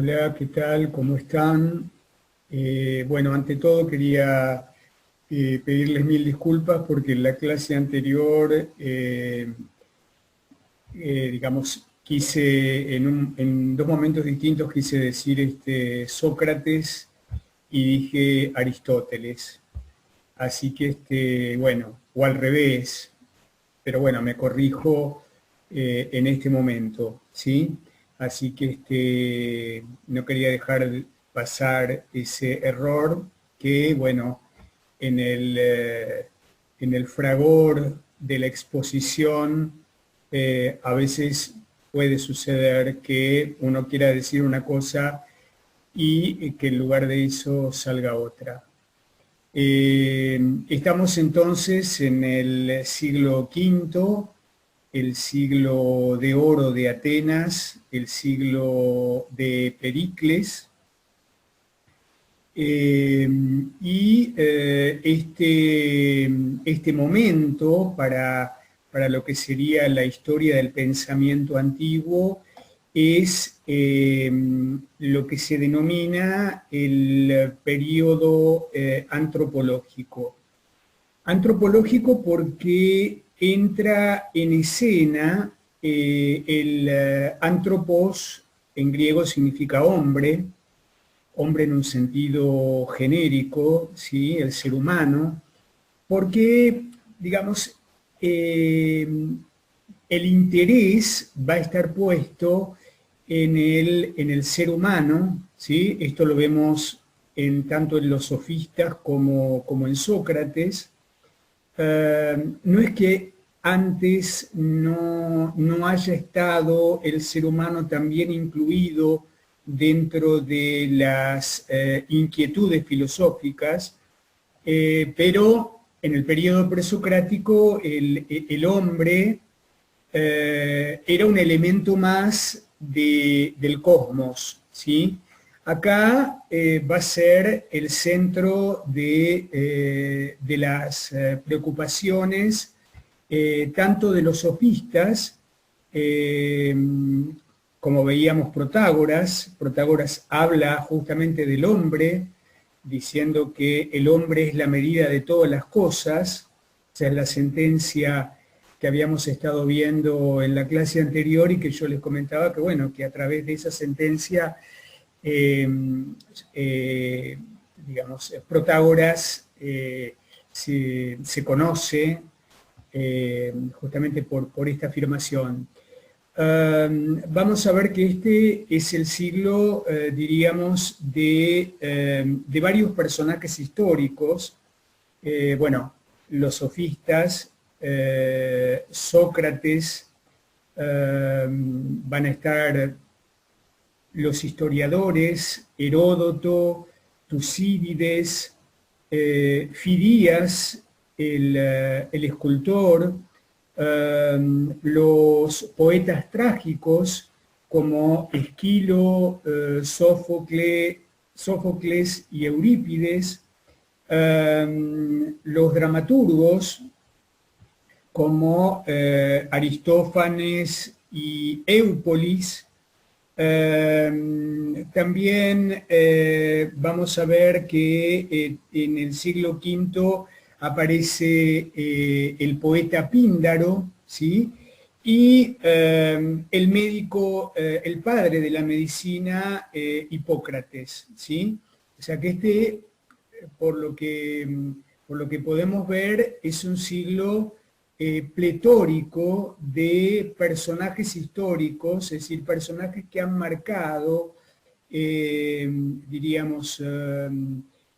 Hola, ¿qué tal? ¿Cómo están? Bueno, ante todo quería pedirles mil disculpas porque en la clase anterior, digamos, en dos momentos distintos quise decir Sócrates y dije Aristóteles. Así que, bueno, o al revés, pero bueno, me corrijo en este momento, ¿sí? Así que no quería dejar pasar ese error que, bueno, en en el fragor de la exposición a veces puede suceder que uno quiera decir una cosa y que en lugar de eso salga otra. Estamos entonces en el siglo V, el siglo de oro de Atenas, el siglo de Pericles, este momento para lo que sería la historia del pensamiento antiguo es lo que se denomina el periodo antropológico. Antropológico porque entra en escena el antropos, en griego significa hombre, hombre en un sentido genérico, ¿sí? El ser humano, porque, digamos, el interés va a estar puesto en el ser humano, ¿sí? Esto lo vemos tanto en los sofistas como en Sócrates. No es que antes no haya estado el ser humano también incluido dentro de las inquietudes filosóficas, pero en el periodo presocrático el hombre era un elemento más del cosmos, ¿sí? Acá va a ser el centro de las preocupaciones tanto de los sofistas, eh, como veíamos Protágoras habla justamente del hombre, diciendo que el hombre es la medida de todas las cosas, esa es la sentencia que habíamos estado viendo en la clase anterior y que yo les comentaba que, bueno, que a través de esa sentencia, eh, eh, digamos, Protágoras se conoce justamente por esta afirmación. Vamos a ver que este es el siglo, diríamos, de varios personajes históricos. Bueno, los sofistas, Sócrates, van a estar los historiadores, Heródoto, Tucídides, Fidías, el escultor, los poetas trágicos como Esquilo, Sófocles y Eurípides, los dramaturgos como Aristófanes y Éupolis. También vamos a ver que en el siglo V aparece el poeta Píndaro, ¿sí? Y el médico, el padre de la medicina, Hipócrates, ¿sí? O sea que por lo que podemos ver, es un siglo pletórico de personajes históricos, es decir, personajes que han marcado, diríamos,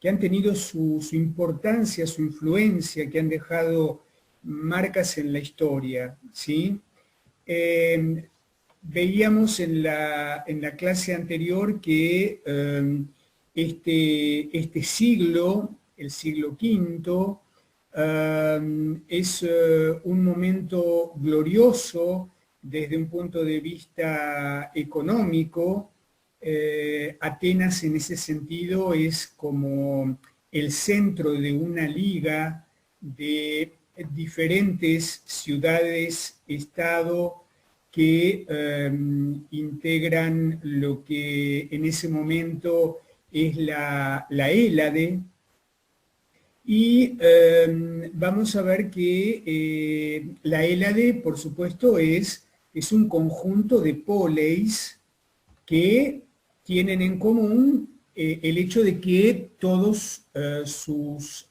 que han tenido su importancia, su influencia, que han dejado marcas en la historia, ¿sí? Veíamos en la clase anterior que este siglo, el siglo V, es un momento glorioso desde un punto de vista económico. Atenas en ese sentido es como el centro de una liga de diferentes ciudades, estado, que integran lo que en ese momento es la Hélade, y vamos a ver que la Hélade, por supuesto, es un conjunto de poleis que tienen en común el hecho de que todos sus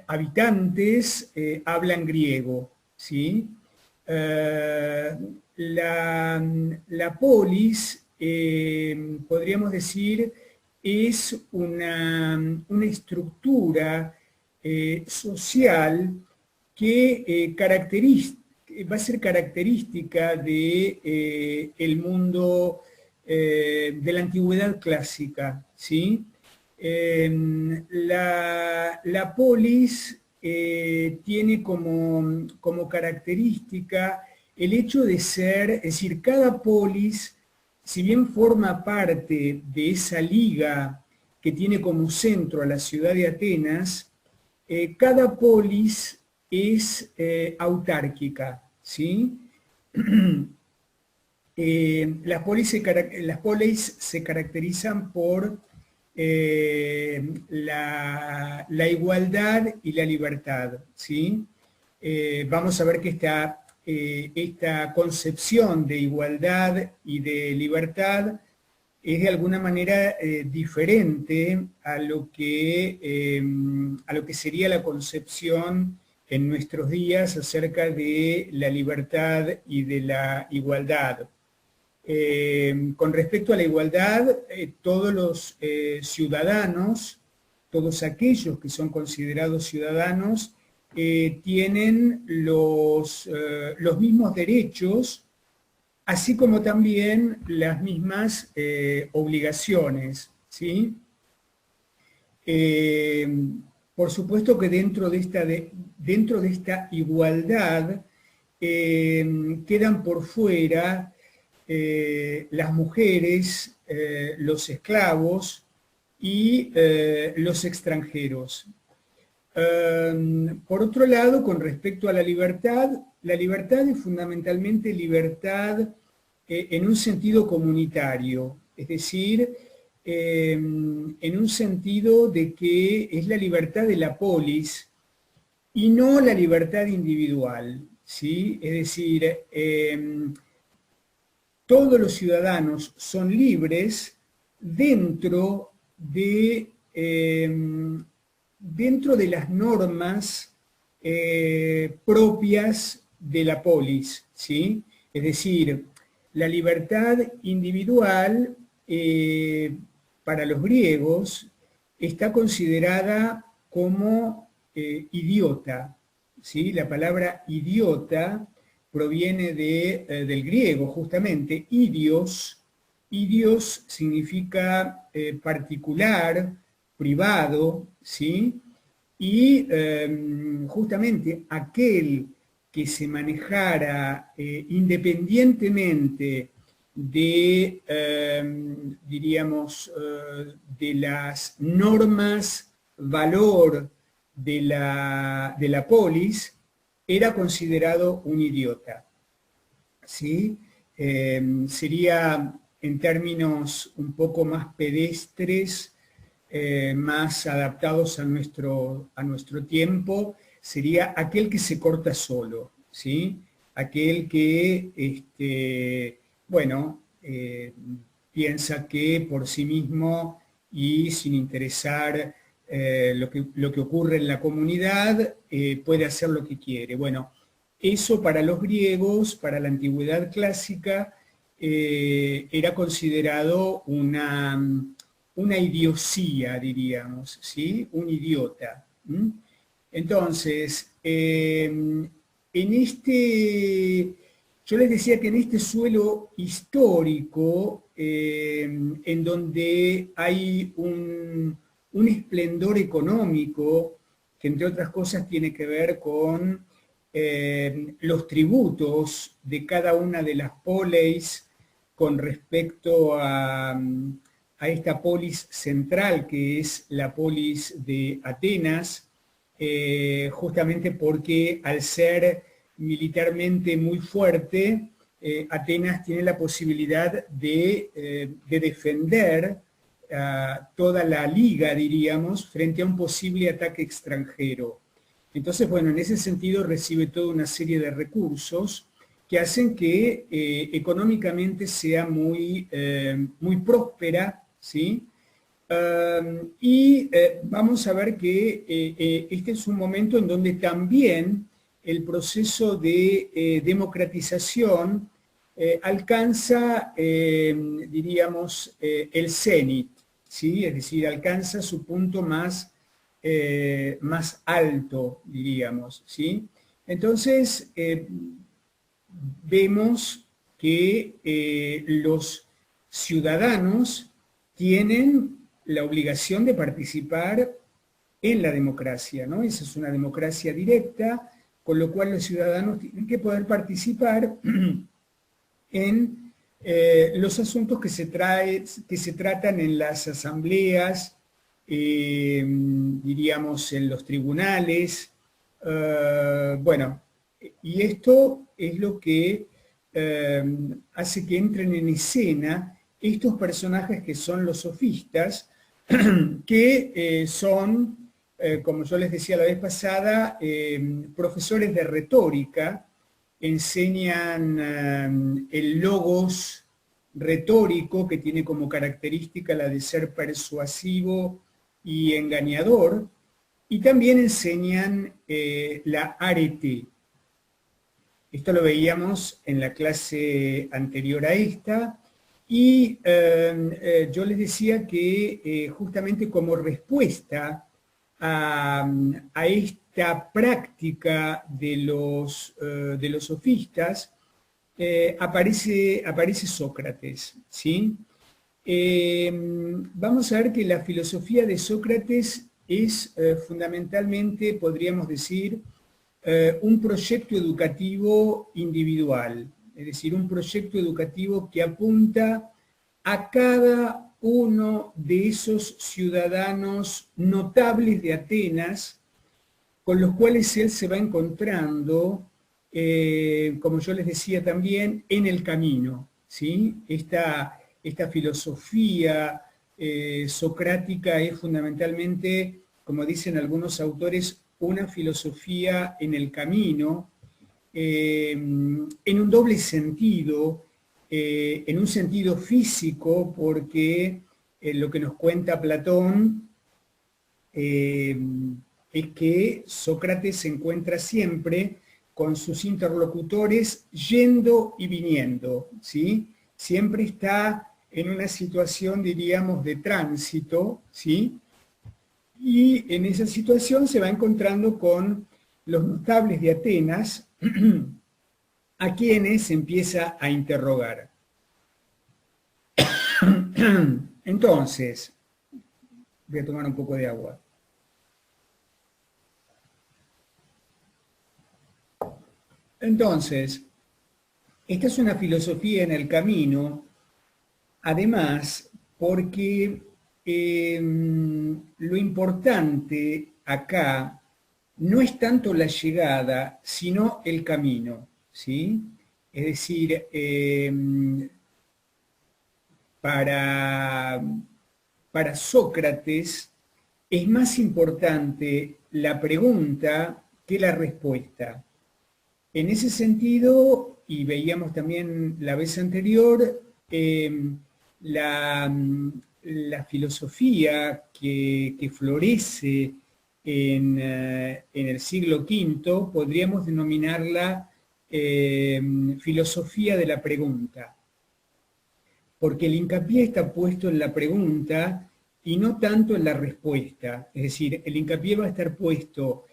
habitantes hablan griego, ¿sí? La polis, podríamos decir, es una estructura social que va a ser característica de el mundo de la antigüedad clásica, ¿sí? La polis tiene como característica el hecho de ser, es decir, cada polis, si bien forma parte de esa liga que tiene como centro a la ciudad de Atenas, cada polis es autárquica, ¿sí? Las polis se caracterizan por la igualdad y la libertad, ¿sí? Vamos a ver que esta concepción de igualdad y de libertad es de alguna manera diferente a lo que sería la concepción en nuestros días acerca de la libertad y de la igualdad. Con respecto a la igualdad, todos los ciudadanos, todos aquellos que son considerados ciudadanos, tienen los mismos derechos, así como también las mismas obligaciones, ¿sí? Por supuesto que dentro de esta igualdad quedan por fuera las mujeres, los esclavos y los extranjeros. Por otro lado, con respecto a la libertad es fundamentalmente libertad en un sentido comunitario, es decir, en un sentido de que es la libertad de la polis y no la libertad individual, ¿sí? Es decir, todos los ciudadanos son libres dentro de las normas propias de la polis, ¿sí? Es decir, la libertad individual para los griegos está considerada como idiota, ¿sí? La palabra idiota proviene del griego, justamente, idios. Idios significa particular, privado, ¿sí? Y justamente aquel que se manejara independientemente de, diríamos, de las normas, valor de la polis, era considerado un idiota, ¿sí? Sería, en términos un poco más pedestres, más adaptados a nuestro tiempo, sería aquel que se corta solo, ¿sí? Aquel que, bueno, piensa que por sí mismo y sin interesar lo que ocurre en la comunidad, puede hacer lo que quiere. Bueno, eso para los griegos, para la antigüedad clásica, era considerado una idiosía, diríamos, ¿sí? Un idiota. Entonces, yo les decía que en este suelo histórico, en donde hay un esplendor económico, que entre otras cosas tiene que ver con los tributos de cada una de las poleis con respecto a esta polis central, que es la polis de Atenas, justamente porque al ser militarmente muy fuerte, Atenas tiene la posibilidad de defender toda la liga, diríamos, frente a un posible ataque extranjero. Entonces, bueno, en ese sentido recibe toda una serie de recursos que hacen que económicamente sea muy próspera, ¿sí? Vamos a ver que este es un momento en donde también el proceso de democratización alcanza, diríamos, el cenit, ¿sí? Es decir, alcanza su punto más alto, diríamos, ¿sí? Entonces, vemos que los ciudadanos tienen la obligación de participar en la democracia, ¿no? Esa es una democracia directa, con lo cual los ciudadanos tienen que poder participar en los asuntos que se tratan en las asambleas, diríamos en los tribunales, bueno, y esto es lo que hace que entren en escena estos personajes que son los sofistas, que son, como yo les decía la vez pasada, profesores de retórica, enseñan el logos retórico, que tiene como característica la de ser persuasivo y engañador, y también enseñan la arete. Esto lo veíamos en la clase anterior a esta, y yo les decía que justamente como respuesta a esta práctica de los sofistas, aparece Sócrates, ¿sí? Vamos a ver que la filosofía de Sócrates es fundamentalmente, podríamos decir, un proyecto educativo individual, es decir, un proyecto educativo que apunta a cada uno de esos ciudadanos notables de Atenas con los cuales él se va encontrando, como yo les decía también, en el camino, ¿sí? Esta filosofía socrática es fundamentalmente, como dicen algunos autores, una filosofía en el camino, en un doble sentido, en un sentido físico, porque lo que nos cuenta Platón es que Sócrates se encuentra siempre con sus interlocutores yendo y viniendo, ¿sí? Siempre está en una situación, diríamos, de tránsito, ¿sí? Y en esa situación se va encontrando con los notables de Atenas, a quienes empieza a interrogar. Entonces, voy a tomar un poco de agua. Entonces, esta es una filosofía en el camino, además, porque lo importante acá no es tanto la llegada, sino el camino, ¿sí? Es decir, para Sócrates es más importante la pregunta que la respuesta. En ese sentido, y veíamos también la vez anterior, la filosofía que florece en el siglo V, podríamos denominarla filosofía de la pregunta, porque el hincapié está puesto en la pregunta y no tanto en la respuesta. Es decir, el hincapié va a estar puesto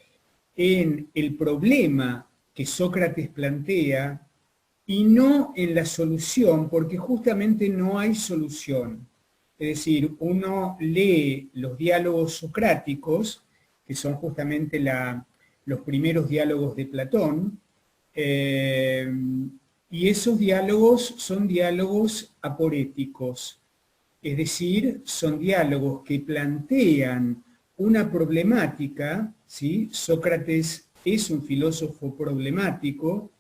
en el problema que Sócrates plantea y no en la solución, porque justamente no hay solución. Es decir, uno lee los diálogos socráticos, que son justamente los primeros diálogos de Platón, y esos diálogos son diálogos aporéticos, es decir, son diálogos que plantean una problemática, ¿sí? Sócrates es un filósofo problemático,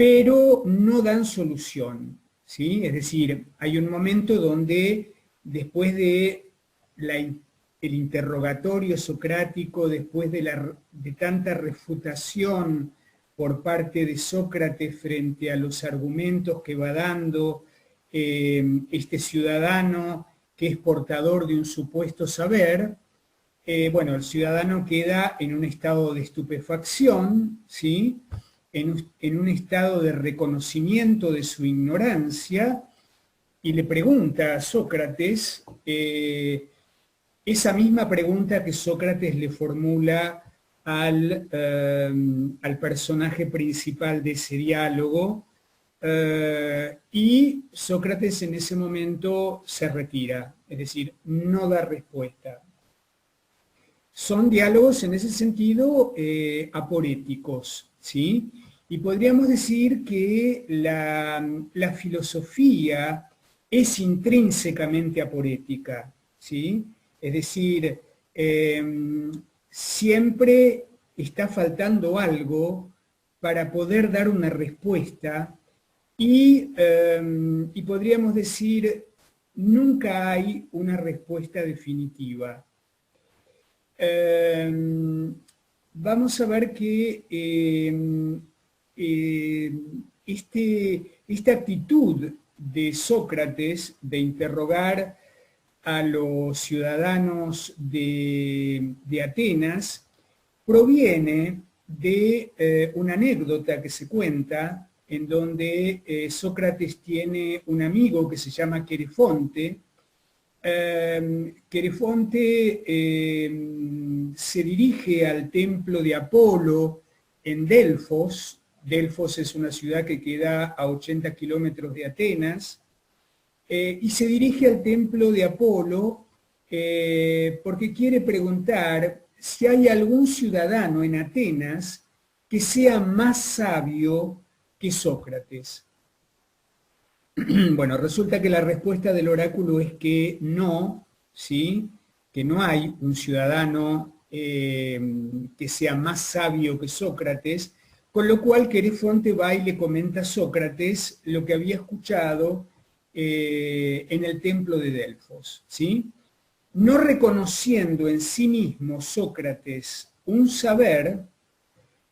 pero no dan solución, ¿sí? Es decir, hay un momento donde después de el interrogatorio socrático, después de tanta refutación por parte de Sócrates frente a los argumentos que va dando este ciudadano que es portador de un supuesto saber, bueno, el ciudadano queda en un estado de estupefacción, ¿sí? En un estado de reconocimiento de su ignorancia, y le pregunta a Sócrates esa misma pregunta que Sócrates le formula al personaje principal de ese diálogo, y Sócrates en ese momento se retira, es decir, no da respuesta. Son diálogos en ese sentido aporéticos, ¿sí? Y podríamos decir que la filosofía es intrínsecamente aporética, ¿sí? Es decir, siempre está faltando algo para poder dar una respuesta y podríamos decir, nunca hay una respuesta definitiva. Vamos a ver que esta actitud de Sócrates de interrogar a los ciudadanos de Atenas proviene de una anécdota que se cuenta en donde Sócrates tiene un amigo que se llama Querefonte. Querefonte se dirige al templo de Apolo en Delfos. Delfos es una ciudad que queda a 80 kilómetros de Atenas, y se dirige al templo de Apolo porque quiere preguntar si hay algún ciudadano en Atenas que sea más sabio que Sócrates. Bueno, resulta que la respuesta del oráculo es que no, ¿sí? Que no hay un ciudadano que sea más sabio que Sócrates, con lo cual Querefonte va y le comenta a Sócrates lo que había escuchado en el templo de Delfos, ¿sí? No reconociendo en sí mismo Sócrates un saber,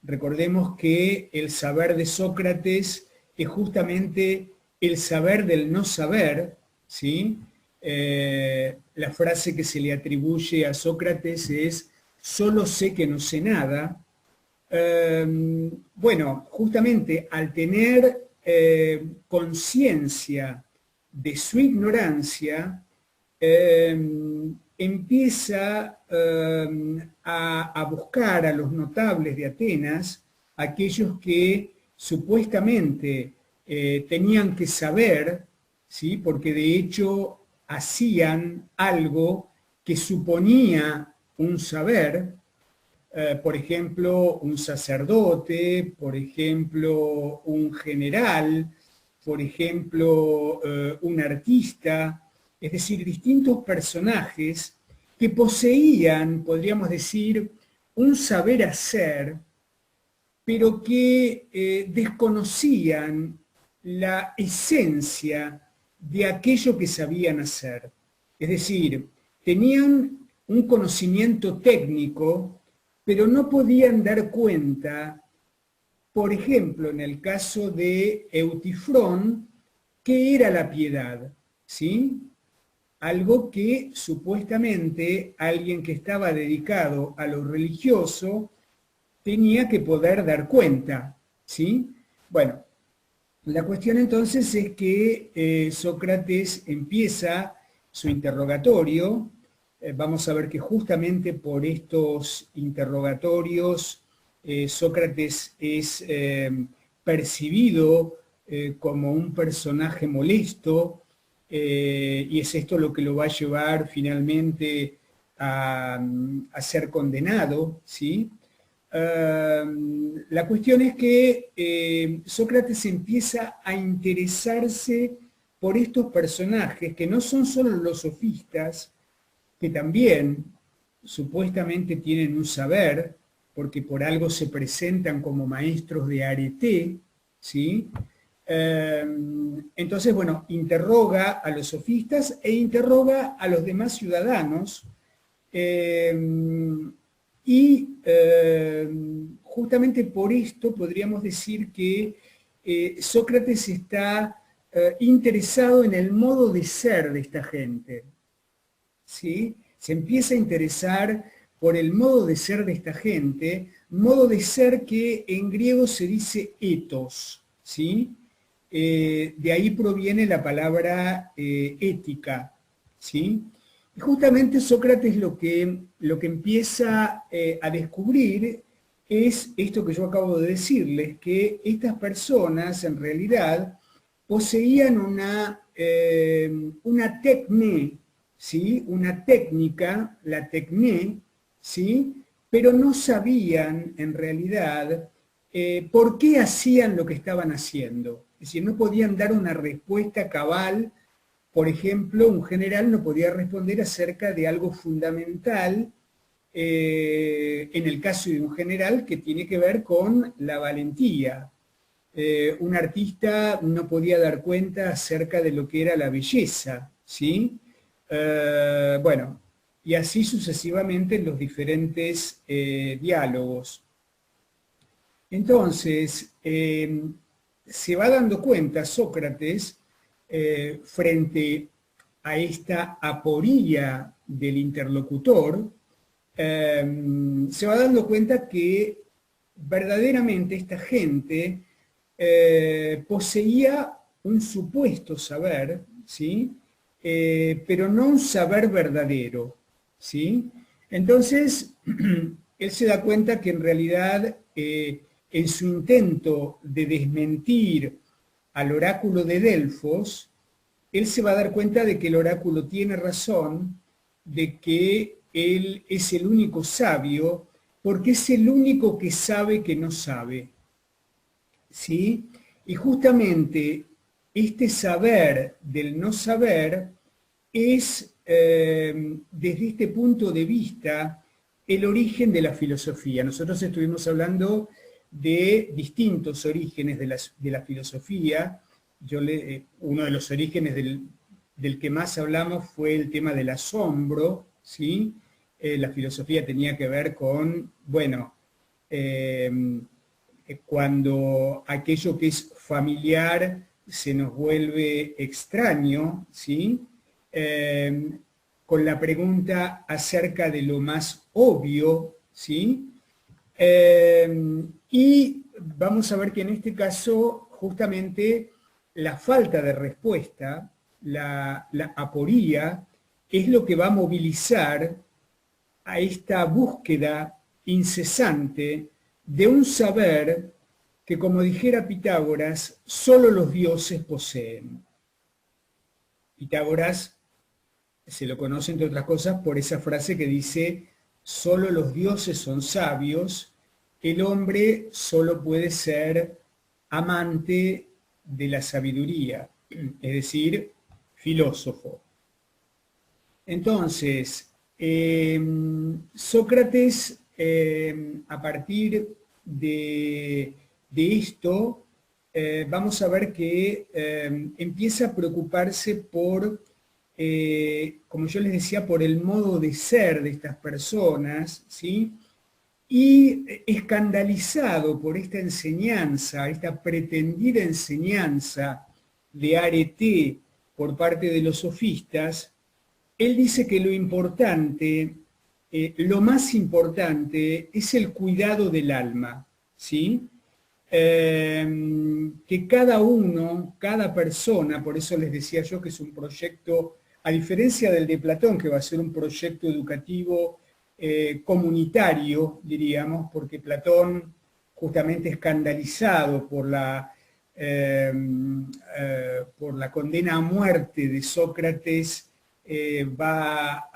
recordemos que el saber de Sócrates es justamente el saber del no saber, ¿sí? La frase que se le atribuye a Sócrates es, solo sé que no sé nada. Bueno, justamente al tener conciencia de su ignorancia, empieza a buscar a los notables de Atenas, aquellos que supuestamente tenían que saber, ¿sí? Porque de hecho hacían algo que suponía un saber, por ejemplo, un sacerdote, por ejemplo, un general, por ejemplo, un artista, es decir, distintos personajes que poseían, podríamos decir, un saber hacer, pero que desconocían la esencia de aquello que sabían hacer. Es decir, tenían un conocimiento técnico, pero no podían dar cuenta, por ejemplo, en el caso de Eutifrón, qué era la piedad, ¿sí? Algo que supuestamente alguien que estaba dedicado a lo religioso tenía que poder dar cuenta, ¿sí? Bueno, la cuestión entonces es que Sócrates empieza su interrogatorio. Vamos a ver que justamente por estos interrogatorios Sócrates es percibido como un personaje molesto, y es esto lo que lo va a llevar finalmente a ser condenado, ¿sí? La cuestión es que Sócrates empieza a interesarse por estos personajes que no son solo los sofistas, que también supuestamente tienen un saber, porque por algo se presentan como maestros de arete, ¿sí? Entonces, bueno, interroga a los sofistas e interroga a los demás ciudadanos justamente por esto podríamos decir que Sócrates está interesado en el modo de ser de esta gente, ¿sí? Se empieza a interesar por el modo de ser de esta gente, modo de ser que en griego se dice ethos, ¿sí? De ahí proviene la palabra ética, ¿sí? Y justamente Sócrates lo que empieza a descubrir es esto que yo acabo de decirles, que estas personas en realidad poseían una tecné, ¿sí? Una técnica, la tecné, ¿sí? Pero no sabían en realidad por qué hacían lo que estaban haciendo. Es decir, no podían dar una respuesta cabal. Por ejemplo, un general no podía responder acerca de algo fundamental en el caso de un general que tiene que ver con la valentía. Un artista no podía dar cuenta acerca de lo que era la belleza, ¿sí? Bueno, y así sucesivamente en los diferentes diálogos. Entonces, se va dando cuenta Sócrates frente a esta aporía del interlocutor, se va dando cuenta que verdaderamente esta gente poseía un supuesto saber, ¿sí? Pero no un saber verdadero, ¿sí? Entonces, él se da cuenta que en realidad en su intento de desmentir al oráculo de Delfos, él se va a dar cuenta de que el oráculo tiene razón, de que él es el único sabio, porque es el único que sabe que no sabe, ¿sí? Y justamente este saber del no saber es, desde este punto de vista, el origen de la filosofía. Nosotros estuvimos hablando de distintos orígenes de la filosofía. Uno de los orígenes del que más hablamos fue el tema del asombro, ¿sí? La filosofía tenía que ver con, bueno, cuando aquello que es familiar se nos vuelve extraño, ¿sí? Con la pregunta acerca de lo más obvio, ¿sí? Y vamos a ver que en este caso, justamente, la falta de respuesta, la aporía, es lo que va a movilizar a esta búsqueda incesante de un saber que, como dijera Pitágoras, solo los dioses poseen. Pitágoras se lo conoce, entre otras cosas, por esa frase que dice: solo los dioses son sabios, el hombre solo puede ser amante de la sabiduría, es decir, filósofo. Entonces, Sócrates, a partir de esto, vamos a ver que empieza a preocuparse por, como yo les decía, por el modo de ser de estas personas, ¿sí? Y escandalizado por esta enseñanza, esta pretendida enseñanza de Areté por parte de los sofistas, él dice que lo importante, lo más importante es el cuidado del alma, ¿sí? Que cada uno, cada persona, por eso les decía yo que es un proyecto, a diferencia del de Platón, que va a ser un proyecto educativo comunitario, diríamos, porque Platón, justamente escandalizado por la condena a muerte de Sócrates, va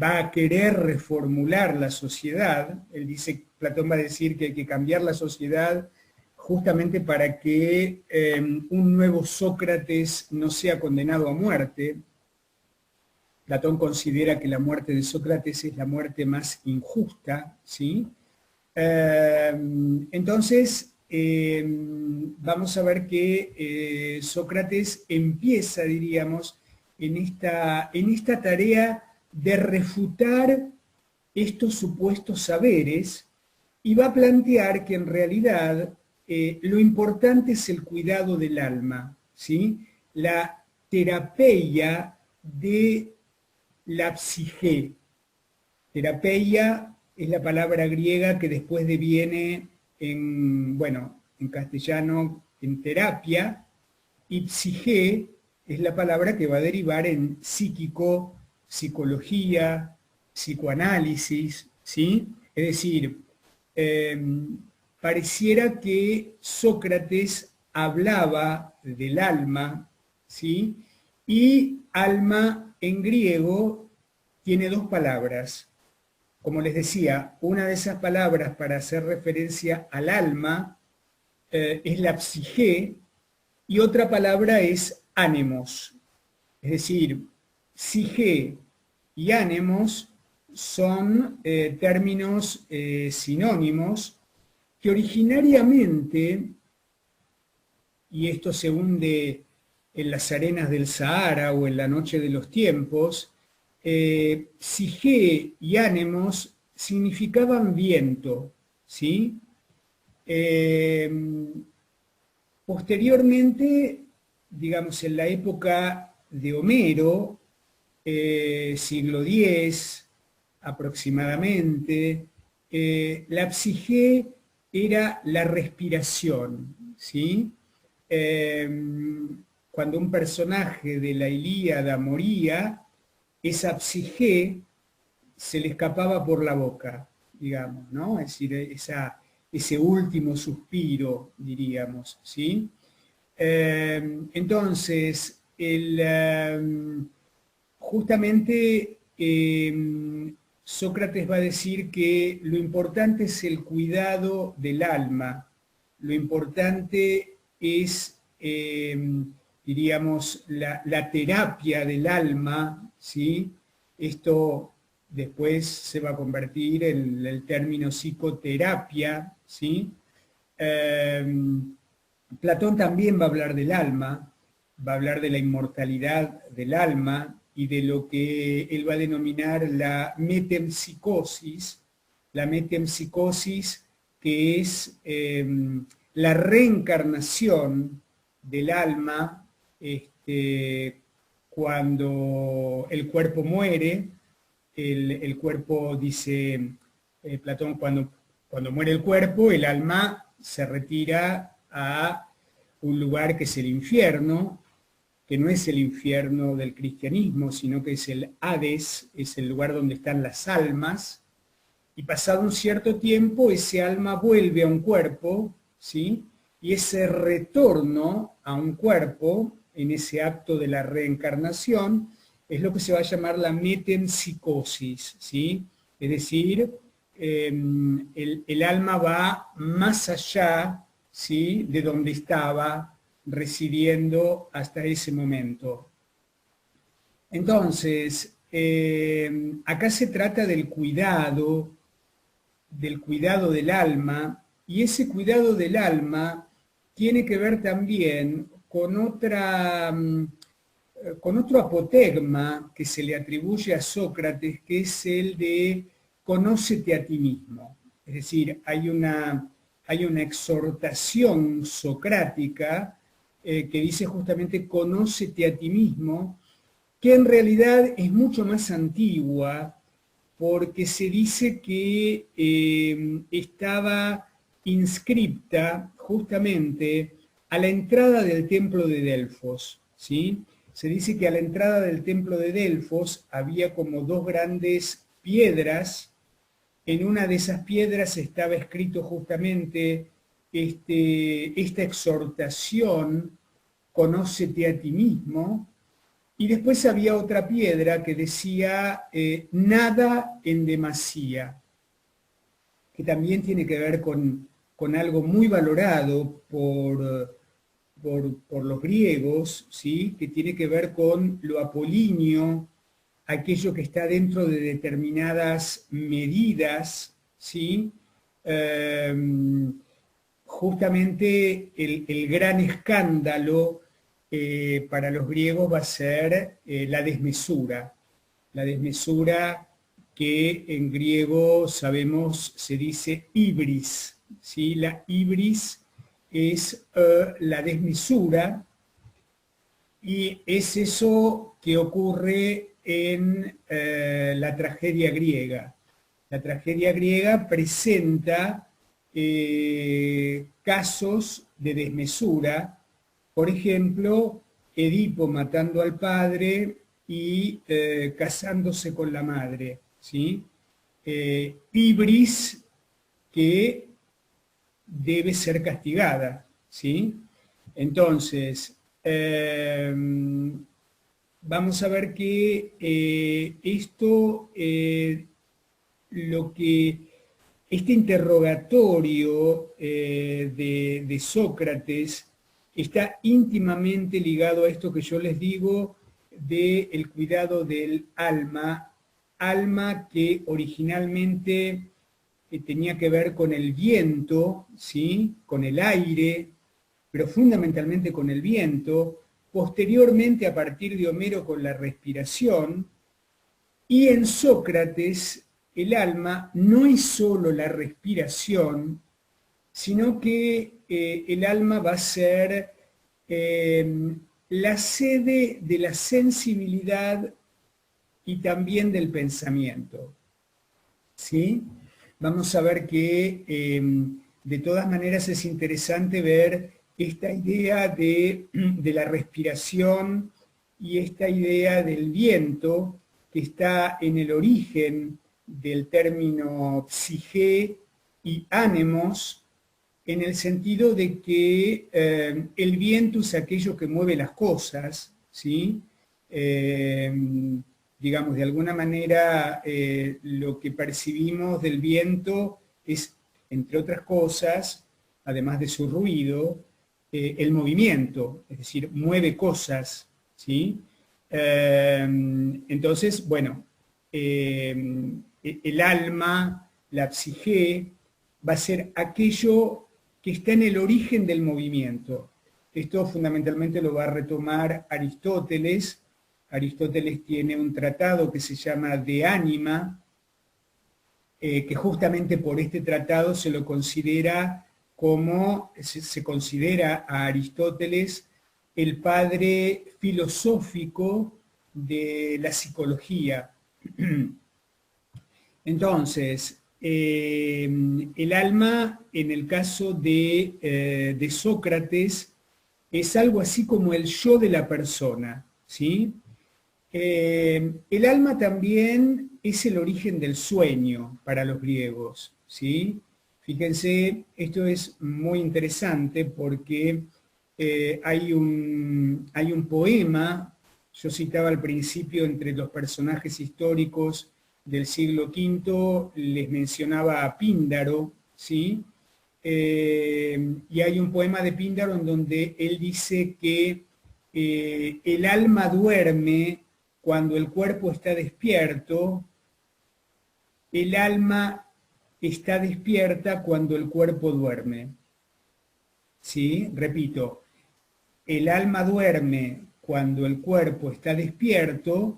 a querer reformular la sociedad. Él dice, Platón va a decir que hay que cambiar la sociedad justamente para que un nuevo Sócrates no sea condenado a muerte. Platón considera que la muerte de Sócrates es la muerte más injusta, ¿sí? Entonces, vamos a ver que Sócrates empieza, diríamos, en esta tarea de refutar estos supuestos saberes y va a plantear que en realidad lo importante es el cuidado del alma, ¿sí? La terapeia de la psique. Terapeia es la palabra griega que después deviene en castellano en terapia, y psique es la palabra que va a derivar en psíquico, psicología, psicoanálisis, ¿sí? Es decir, pareciera que Sócrates hablaba del alma, ¿sí? Y alma en griego tiene dos palabras. Como les decía, una de esas palabras para hacer referencia al alma es la psique, y otra palabra es ánimos. Es decir, psique y ánimos son términos sinónimos que originariamente, y esto se hunde en las arenas del Sahara o en la noche de los tiempos, psique y ánimos significaban viento, ¿sí? Posteriormente, digamos, en la época de Homero, siglo X aproximadamente, la psique era la respiración, ¿sí? Cuando un personaje de la Ilíada moría, esa psique se le escapaba por la boca, digamos, ¿no? Es decir, ese último suspiro, diríamos, ¿sí? Entonces, justamente Sócrates va a decir que lo importante es el cuidado del alma, lo importante es, diríamos, la terapia del alma, ¿sí? Esto después se va a convertir en el término psicoterapia, ¿sí? Platón también va a hablar del alma, va a hablar de la inmortalidad del alma y de lo que él va a denominar la metempsicosis que es la reencarnación del alma cuando el cuerpo muere. El cuerpo, dice Platón, cuando muere el cuerpo, el alma se retira a un lugar que es el infierno, que no es el infierno del cristianismo, sino que es el Hades, es el lugar donde están las almas, y pasado un cierto tiempo ese alma vuelve a un cuerpo, ¿sí? Y ese retorno a un cuerpo, en ese acto de la reencarnación, es lo que se va a llamar la metempsicosis, ¿sí? Es decir, el alma va más allá, ¿sí?, de donde estaba residiendo hasta ese momento. Entonces, acá se trata del cuidado del alma, y ese cuidado del alma tiene que ver también con otro apotegma que se le atribuye a Sócrates, que es el de conócete a ti mismo. Es decir, hay una exhortación socrática que dice justamente conócete a ti mismo, que en realidad es mucho más antigua, porque se dice que estaba inscripta justamente a la entrada del templo de Delfos, ¿sí? Se dice que a la entrada del templo de Delfos había como dos grandes piedras. En una de esas piedras estaba escrito justamente esta exhortación, conócete a ti mismo, y después había otra piedra que decía nada en demasía, que también tiene que ver con algo muy valorado por los griegos, ¿sí?, que tiene que ver con lo apolíneo, aquello que está dentro de determinadas medidas, ¿sí? justamente el gran escándalo para los griegos va a ser la desmesura. La desmesura que en griego sabemos se dice ibris, ¿sí? La ibris es la desmesura, y es eso que ocurre en la tragedia griega. La tragedia griega presenta casos de desmesura, por ejemplo, Edipo matando al padre y casándose con la madre, ¿sí? Ibris que debe ser castigada, ¿sí? Entonces, vamos a ver que este interrogatorio de Sócrates está íntimamente ligado a esto que yo les digo del cuidado del alma, alma que originalmente tenía que ver con el viento, ¿sí? Con el aire, pero fundamentalmente con el viento, posteriormente a partir de Homero con la respiración, y en Sócrates el alma no es solo la respiración, sino que el alma va a ser la sede de la sensibilidad y también del pensamiento, ¿sí? Vamos a ver que de todas maneras es interesante ver esta idea de la respiración y esta idea del viento que está en el origen del término psique y ánimos, en el sentido de que el viento es aquello que mueve las cosas, ¿sí? Digamos, de alguna manera lo que percibimos del viento es, entre otras cosas, además de su ruido, el movimiento, es decir, mueve cosas, ¿sí? Entonces, bueno, el alma, la psique, va a ser aquello que está en el origen del movimiento. Esto fundamentalmente lo va a retomar Aristóteles. Aristóteles tiene un tratado que se llama De Anima, que justamente por este tratado se lo considera se considera a Aristóteles el padre filosófico de la psicología. Entonces, el alma, en el caso de Sócrates, es algo así como el yo de la persona, ¿sí? El alma también es el origen del sueño para los griegos, ¿sí? Fíjense, esto es muy interesante porque hay un poema, yo citaba al principio entre los personajes históricos del siglo V, les mencionaba a Píndaro, ¿sí? Y hay un poema de Píndaro en donde él dice que el alma duerme cuando el cuerpo está despierto, el alma está despierta cuando el cuerpo duerme. ¿Sí? Repito, el alma duerme cuando el cuerpo está despierto,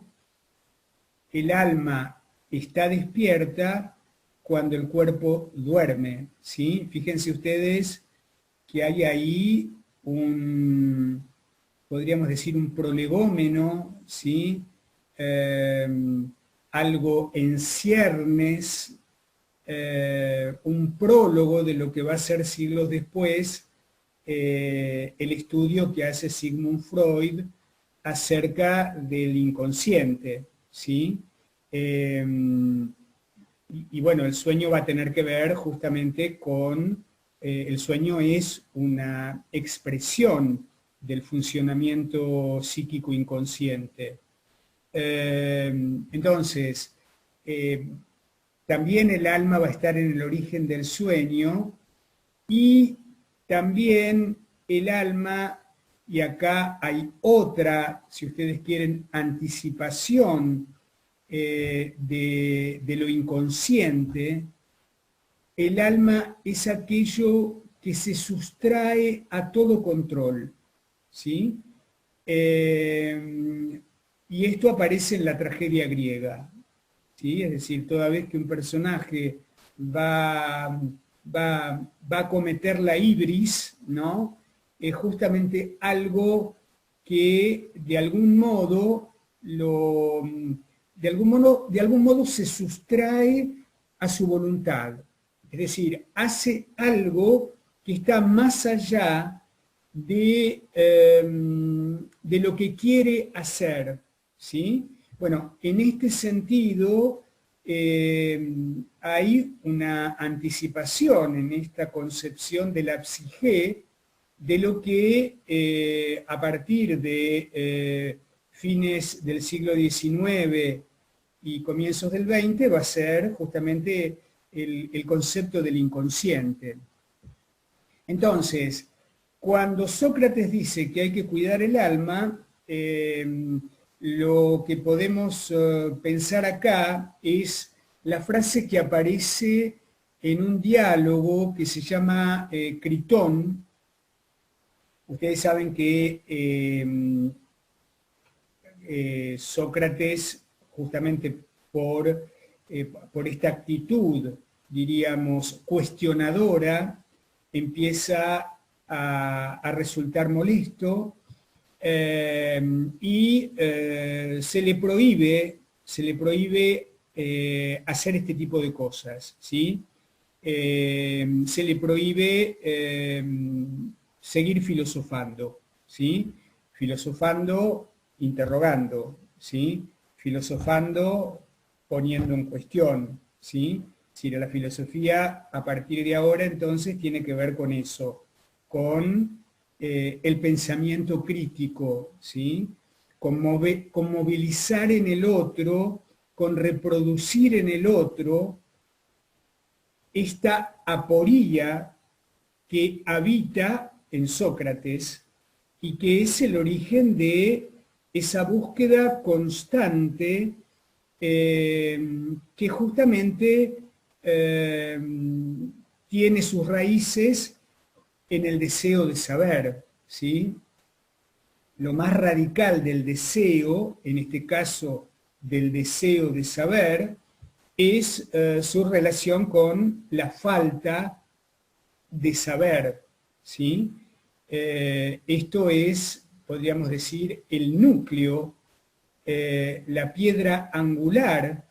el alma está despierta cuando el cuerpo duerme, ¿sí? Fíjense ustedes que hay ahí podríamos decir, un prolegómeno, ¿sí? Algo en ciernes, un prólogo de lo que va a ser siglos después el estudio que hace Sigmund Freud acerca del inconsciente, ¿sí? Y bueno, el sueño va a tener que ver justamente con, el sueño es una expresión del funcionamiento psíquico inconsciente. Entonces, también el alma va a estar en el origen del sueño y también el alma, y acá hay otra, si ustedes quieren, anticipación de lo inconsciente. El alma es aquello que se sustrae a todo control, ¿sí? Y esto aparece en la tragedia griega, ¿sí? Es decir, toda vez que un personaje va a cometer la ibris, ¿no? Es justamente algo que de algún modo de algún modo se sustrae a su voluntad. Es decir, hace algo que está más allá de lo que quiere hacer, ¿sí? Bueno, en este sentido hay una anticipación en esta concepción de la psique de lo que a partir de fines del siglo XIX y comienzos del XX va a ser justamente el concepto del inconsciente. Entonces, cuando Sócrates dice que hay que cuidar el alma, lo que podemos pensar acá es la frase que aparece en un diálogo que se llama Critón. Ustedes saben que Sócrates, justamente por esta actitud, diríamos, cuestionadora, empieza a resultar molesto y se le prohíbe hacer este tipo de cosas, ¿sí? Se le prohíbe seguir filosofando, ¿sí? Filosofando, interrogando, ¿sí? Filosofando, poniendo en cuestión, ¿sí? Si la filosofía a partir de ahora entonces tiene que ver con eso, con el pensamiento crítico, ¿sí? Con movilizar en el otro, con reproducir en el otro esta aporía que habita en Sócrates y que es el origen de esa búsqueda constante que justamente tiene sus raíces en el deseo de saber, ¿sí? Lo más radical del deseo, en este caso del deseo de saber, es su relación con la falta de saber, ¿sí? Esto es, podríamos decir, el núcleo, la piedra angular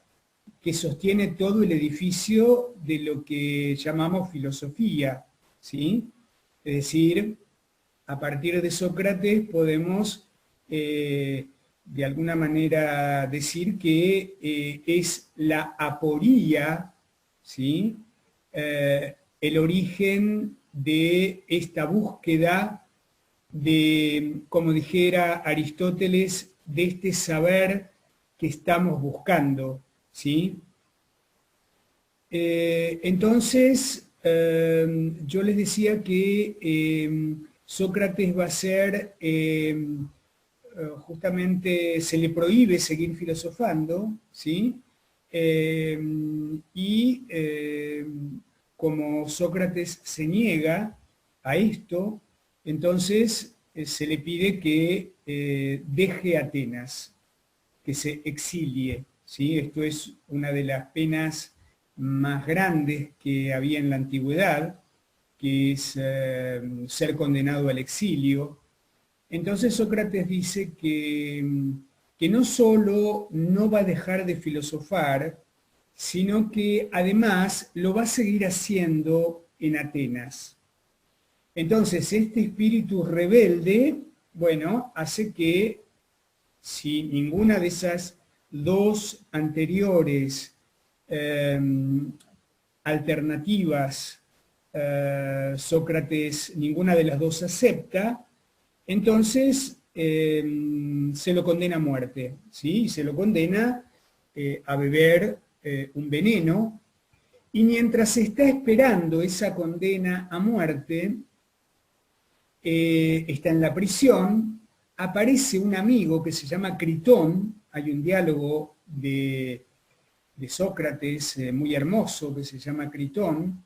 que sostiene todo el edificio de lo que llamamos filosofía, ¿sí? Es decir, a partir de Sócrates podemos de alguna manera decir que es la aporía, ¿sí? El origen de esta búsqueda de, como dijera Aristóteles, de este saber que estamos buscando, ¿sí? Entonces, yo les decía que Sócrates va a ser, justamente se le prohíbe seguir filosofando, ¿sí? Y como Sócrates se niega a esto, entonces se le pide que deje Atenas, que se exilie, ¿sí? Esto es una de las penas más grandes que había en la antigüedad, que es ser condenado al exilio. Entonces Sócrates dice que no solo no va a dejar de filosofar, sino que además lo va a seguir haciendo en Atenas. Entonces este espíritu rebelde, bueno, hace que si ninguna de esas dos anteriores alternativas Sócrates, ninguna de las dos acepta, entonces se lo condena a muerte, ¿sí? Se lo condena a beber un veneno, y mientras se está esperando esa condena a muerte, está en la prisión, aparece un amigo que se llama Critón, hay un diálogo de Sócrates muy hermoso que se llama Critón,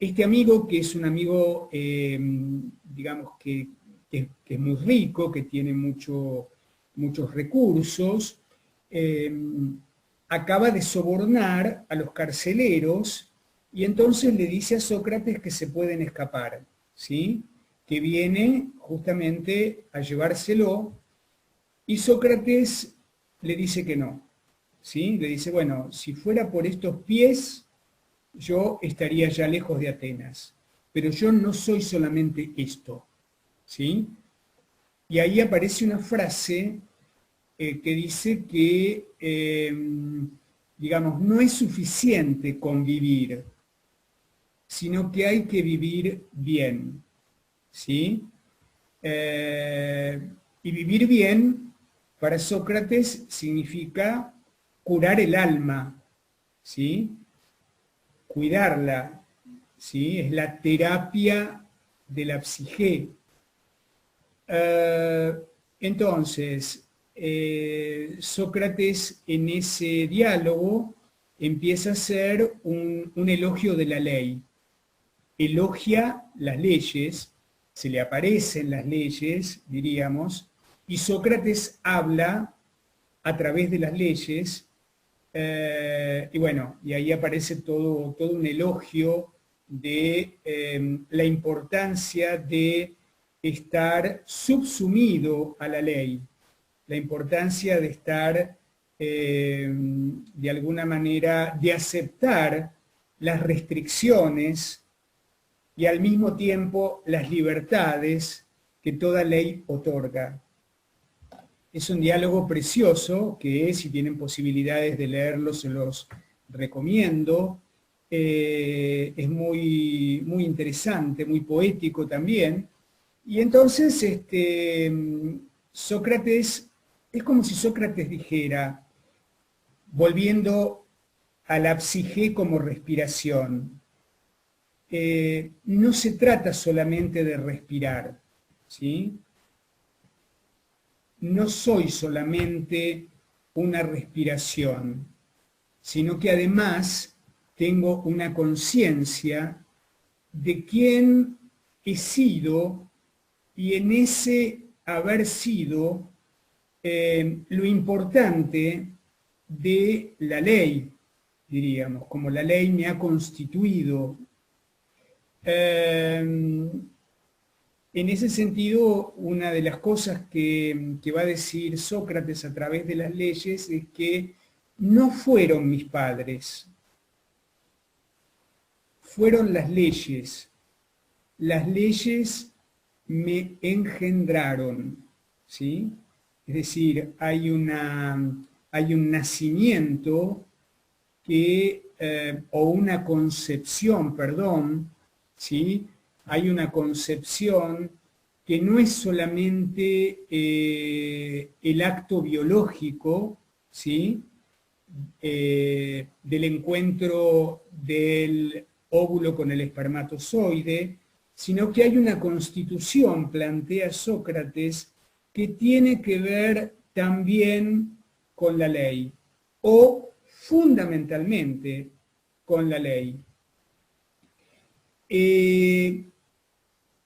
este amigo, que es un amigo, digamos, que es muy rico, que tiene muchos recursos, acaba de sobornar a los carceleros y entonces le dice a Sócrates que se pueden escapar, ¿sí? Que viene justamente a llevárselo, y Sócrates le dice que no, ¿sí? Le dice, bueno, si fuera por estos pies, yo estaría ya lejos de Atenas, pero yo no soy solamente esto, ¿sí? Y ahí aparece una frase que dice que, digamos, no es suficiente convivir, sino que hay que vivir bien, ¿sí? Y vivir bien para Sócrates significa curar el alma, ¿sí? Cuidarla, ¿sí? Es la terapia de la psique. Entonces, Sócrates en ese diálogo empieza a hacer un elogio de la ley. Elogia las leyes, se le aparecen las leyes, diríamos, y Sócrates habla a través de las leyes, y bueno, y ahí aparece todo un elogio de la importancia de estar subsumido a la ley, la importancia de estar, de alguna manera, de aceptar las restricciones y al mismo tiempo las libertades que toda ley otorga. Es un diálogo precioso que, si tienen posibilidades de leerlo, se los recomiendo. Es muy interesante, muy poético también. Y entonces Sócrates, es como si Sócrates dijera, volviendo a la psique como respiración, no se trata solamente de respirar, ¿sí? No soy solamente una respiración, sino que además tengo una conciencia de quién he sido, y en ese haber sido, lo importante de la ley, diríamos, como la ley me ha constituido. En ese sentido, una de las cosas que va a decir Sócrates a través de las leyes es que no fueron mis padres, fueron las leyes. Las leyes me engendraron, ¿sí? Es decir, hay un nacimiento o una concepción, perdón, ¿sí? Hay una concepción que no es solamente el acto biológico, ¿sí? Del encuentro del óvulo con el espermatozoide, sino que hay una constitución, plantea Sócrates, que tiene que ver también con la ley, o fundamentalmente con la ley.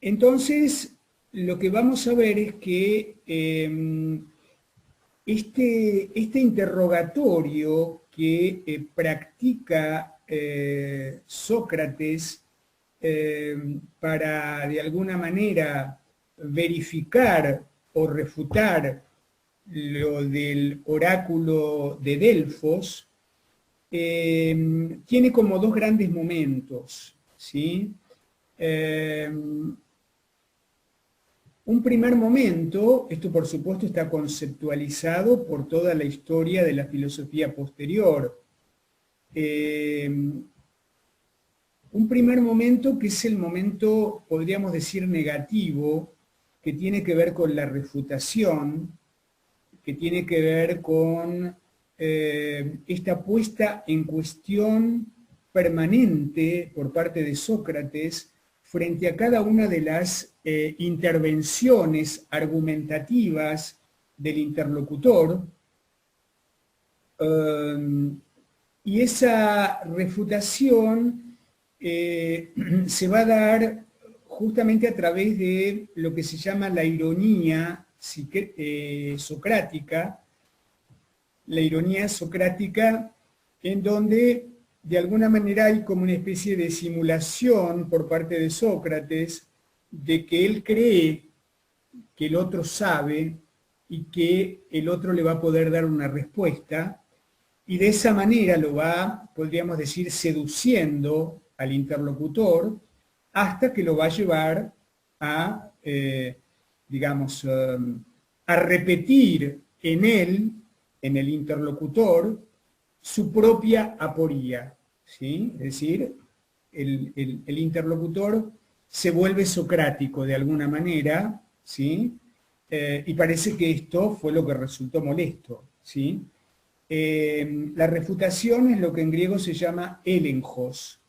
Entonces, lo que vamos a ver es que este interrogatorio que practica Sócrates para, de alguna manera, verificar o refutar lo del oráculo de Delfos, tiene como dos grandes momentos, ¿sí? Un primer momento, esto por supuesto está conceptualizado por toda la historia de la filosofía posterior. Un primer momento que es el momento, podríamos decir, negativo, que tiene que ver con la refutación, que tiene que ver con esta puesta en cuestión permanente por parte de Sócrates frente a cada una de las intervenciones argumentativas del interlocutor, y esa refutación se va a dar justamente a través de lo que se llama la ironía socrática, en donde de alguna manera hay como una especie de simulación por parte de Sócrates de que él cree que el otro sabe y que el otro le va a poder dar una respuesta, y de esa manera lo va, podríamos decir, seduciendo al interlocutor hasta que lo va a llevar a, digamos, a repetir en él, en el interlocutor, su propia aporía, ¿sí? Es decir, el interlocutor se vuelve socrático de alguna manera, ¿sí? Y parece que esto fue lo que resultó molesto, ¿sí? La refutación es lo que en griego se llama elenchos,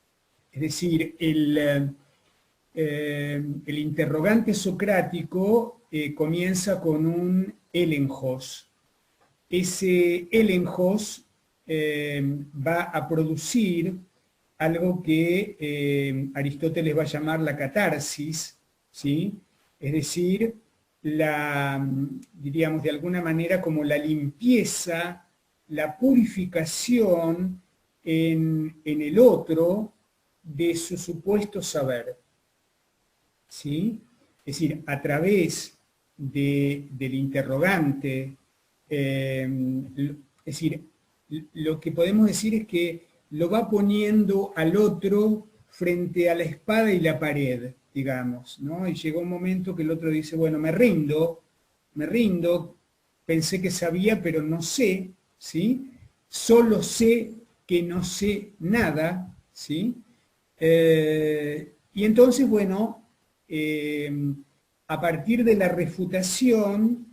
es decir, el interrogante socrático comienza con un elenchos. Ese elenchos va a producir algo que Aristóteles va a llamar la catarsis, ¿sí? Es decir, diríamos de alguna manera como la limpieza, la purificación en el otro de su supuesto saber, ¿sí? Es decir, a través del interrogante, es decir, lo que podemos decir es que lo va poniendo al otro frente a la espada y la pared, digamos, ¿no? Y llegó un momento que el otro dice, bueno, me rindo, pensé que sabía, pero no sé, ¿sí? Solo sé que no sé nada, ¿sí? Y entonces, bueno, a partir de la refutación,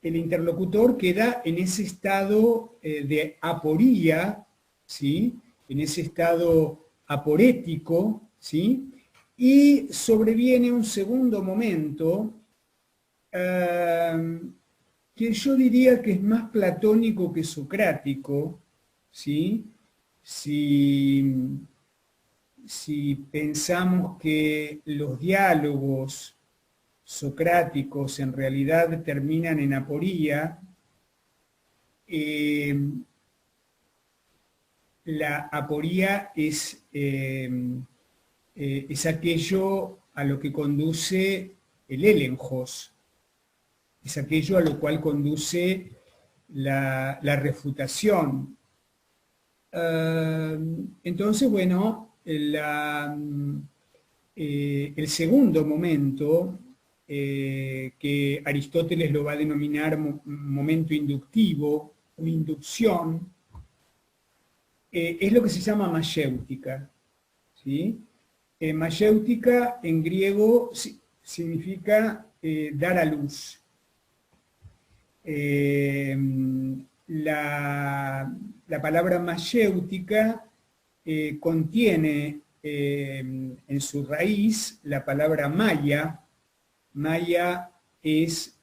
el interlocutor queda en ese estado de aporía, ¿sí? En ese estado aporético, ¿sí? Y sobreviene un segundo momento que yo diría que es más platónico que socrático, ¿sí? Si pensamos que los diálogos socráticos en realidad terminan en aporía, la aporía es aquello a lo que conduce el elenchos, es aquello a lo cual conduce la refutación. Entonces, bueno, el segundo momento, que Aristóteles lo va a denominar momento inductivo o inducción, es lo que se llama mayéutica, ¿sí? Mayéutica en griego significa dar a luz. La palabra mayéutica contiene en su raíz la palabra Maya. Maya es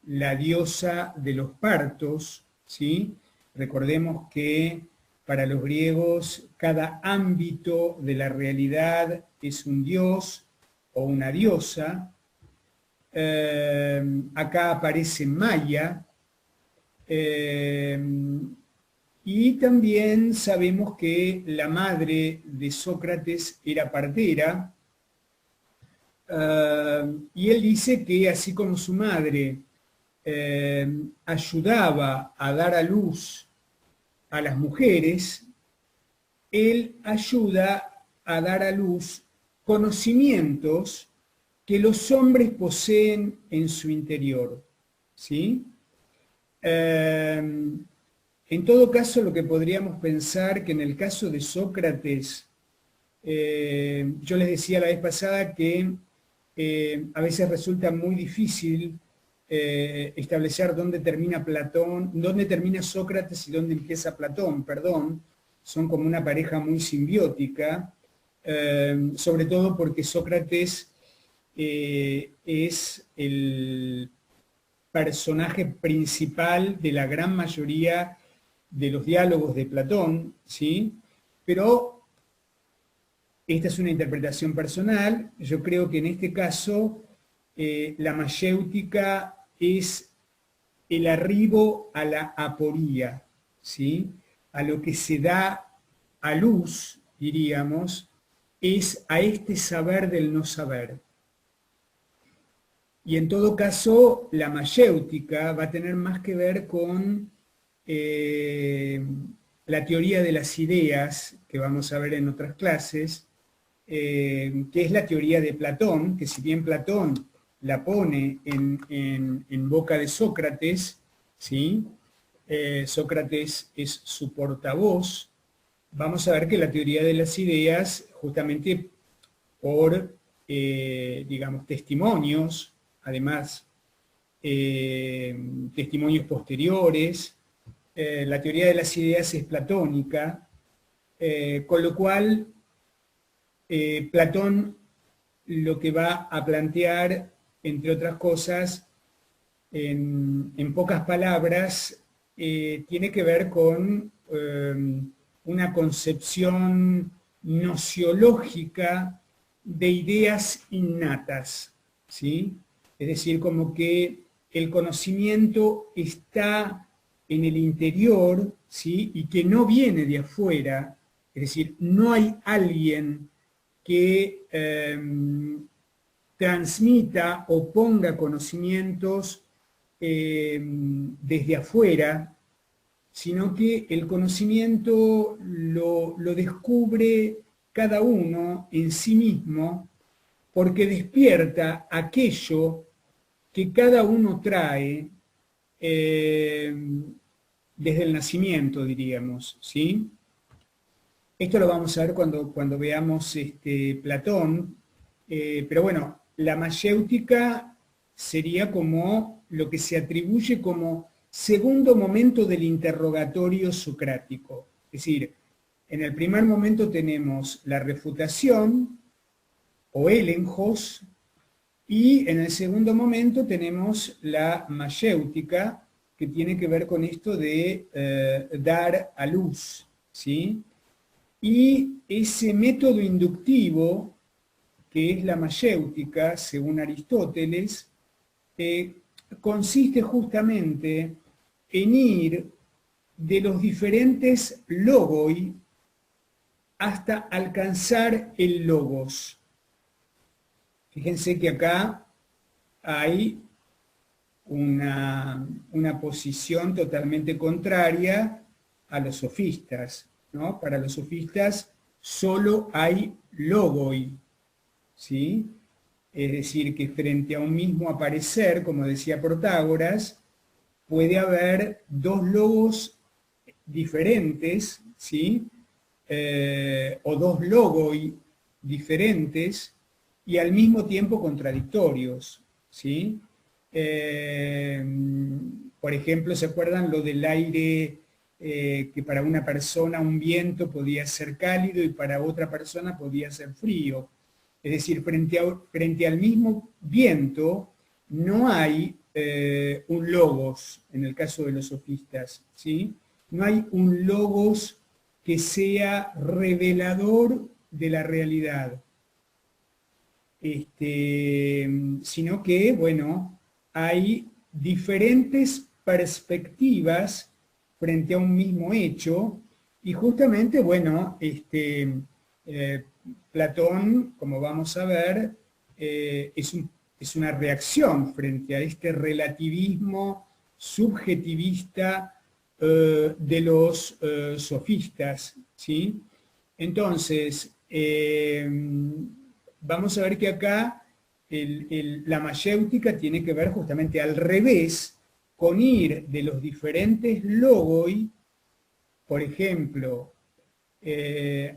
la diosa de los partos, ¿sí? Recordemos que para los griegos cada ámbito de la realidad es un dios o una diosa. Acá aparece Maya, y también sabemos que la madre de Sócrates era partera, y él dice que así como su madre ayudaba a dar a luz a las mujeres, él ayuda a dar a luz conocimientos que los hombres poseen en su interior, ¿sí? En todo caso, lo que podríamos pensar que en el caso de Sócrates, yo les decía la vez pasada que a veces resulta muy difícil establecer dónde termina Platón, dónde termina Sócrates y dónde empieza Platón, perdón, son como una pareja muy simbiótica, sobre todo porque Sócrates es el personaje principal de la gran mayoría de los diálogos de Platón, ¿sí? Pero esta es una interpretación personal. Yo creo que en este caso la mayéutica es el arribo a la aporía, ¿sí? A lo que se da a luz, diríamos, es a este saber del no saber. Y en todo caso, la mayéutica va a tener más que ver con la teoría de las ideas, que vamos a ver en otras clases, que es la teoría de Platón, que si bien Platón la pone en boca de Sócrates, ¿sí? Sócrates es su portavoz, vamos a ver que la teoría de las ideas, justamente por, digamos, testimonios, además, testimonios posteriores, la teoría de las ideas es platónica, con lo cual Platón lo que va a plantear, entre otras cosas, en pocas palabras, tiene que ver con una concepción nociológica de ideas innatas, ¿sí? Es decir, como que el conocimiento está en el interior, ¿sí? Y que no viene de afuera, es decir, no hay alguien que transmita o ponga conocimientos desde afuera, sino que el conocimiento lo descubre cada uno en sí mismo, porque despierta aquello que cada uno trae desde el nacimiento, diríamos, ¿sí? Esto lo vamos a ver cuando veamos Platón, pero bueno, la mayéutica sería como lo que se atribuye como segundo momento del interrogatorio socrático. Es decir, en el primer momento tenemos la refutación o elenjos, y en el segundo momento tenemos la mayéutica, que tiene que ver con esto de dar a luz, ¿sí? Y ese método inductivo, que es la mayéutica, según Aristóteles, consiste justamente en ir de los diferentes logoi hasta alcanzar el logos. Fíjense que acá hay una posición totalmente contraria a los sofistas, ¿no? Para los sofistas solo hay logoi, ¿sí? Es decir, que frente a un mismo aparecer, como decía Protágoras, puede haber dos logos diferentes, ¿sí? O dos logoi diferentes y al mismo tiempo contradictorios, ¿sí? Por ejemplo, ¿se acuerdan lo del aire? Que para una persona un viento podía ser cálido y para otra persona podía ser frío. Es decir, frente al mismo viento no hay un logos, en el caso de los sofistas, ¿sí? No hay un logos que sea revelador de la realidad, sino que, bueno, hay diferentes perspectivas frente a un mismo hecho, y justamente, bueno, Platón, como vamos a ver, es una reacción frente a este relativismo subjetivista de los sofistas, ¿sí? Entonces, vamos a ver que acá la mayéutica tiene que ver justamente al revés, con ir de los diferentes logoi, por ejemplo,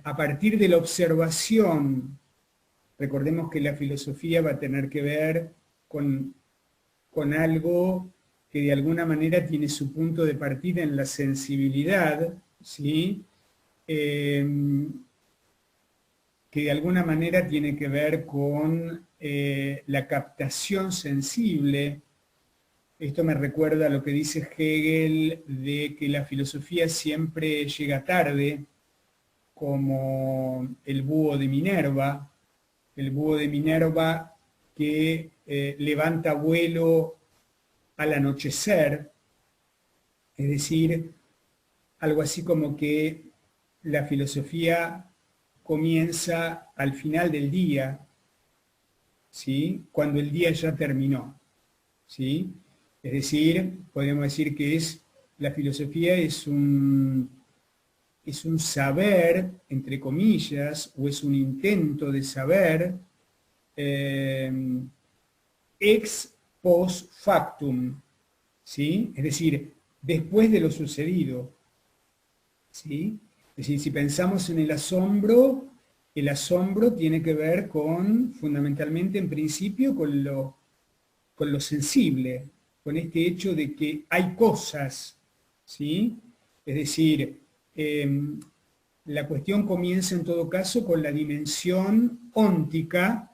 a partir de la observación. Recordemos que la filosofía va a tener que ver con algo que de alguna manera tiene su punto de partida en la sensibilidad, ¿sí? Que de alguna manera tiene que ver con la captación sensible. Esto me recuerda a lo que dice Hegel de que la filosofía siempre llega tarde, como el búho de Minerva, que levanta vuelo al anochecer, es decir, algo así como que la filosofía comienza al final del día, ¿sí? Cuando el día ya terminó, ¿sí? Es decir, podemos decir que la filosofía es un saber, entre comillas, o es un intento de saber eh, ex post factum, ¿sí? Es decir, después de lo sucedido, ¿sí? Es decir, si pensamos en el asombro tiene que ver fundamentalmente, en principio, con lo sensible, con este hecho de que hay cosas, ¿sí? Es decir, la cuestión comienza en todo caso con la dimensión óntica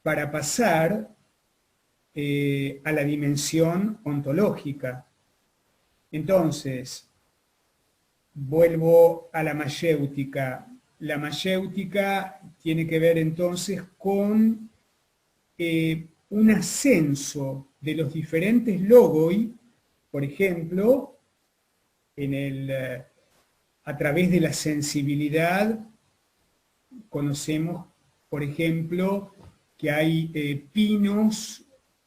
para pasar a la dimensión ontológica. Entonces, vuelvo a la mayéutica. La mayéutica tiene que ver entonces con un ascenso de los diferentes logoi, por ejemplo, a través de la sensibilidad conocemos, por ejemplo, que hay pinos,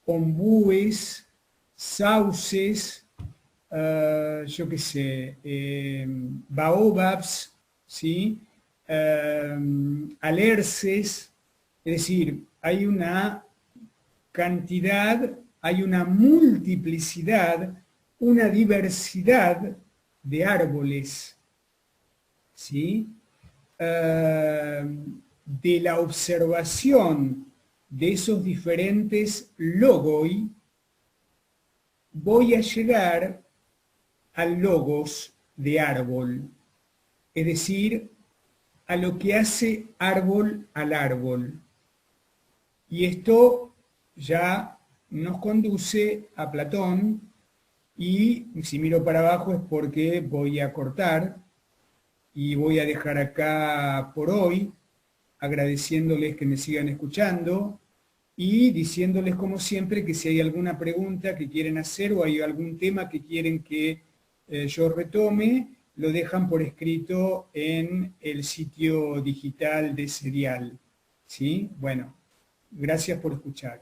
ombúes, sauces, yo qué sé, baobabs, ¿sí? Alerces, es decir, hay una cantidad, hay una multiplicidad, una diversidad de árboles, ¿sí? De la observación de esos diferentes logoi, voy a llegar al logos de árbol, es decir, a lo que hace árbol al árbol. Y esto ya nos conduce a Platón, y si miro para abajo es porque voy a cortar y voy a dejar acá por hoy, agradeciéndoles que me sigan escuchando y diciéndoles como siempre que si hay alguna pregunta que quieren hacer o hay algún tema que quieren que yo retome, lo dejan por escrito en el sitio digital de Serial. ¿Sí? Bueno, gracias por escuchar.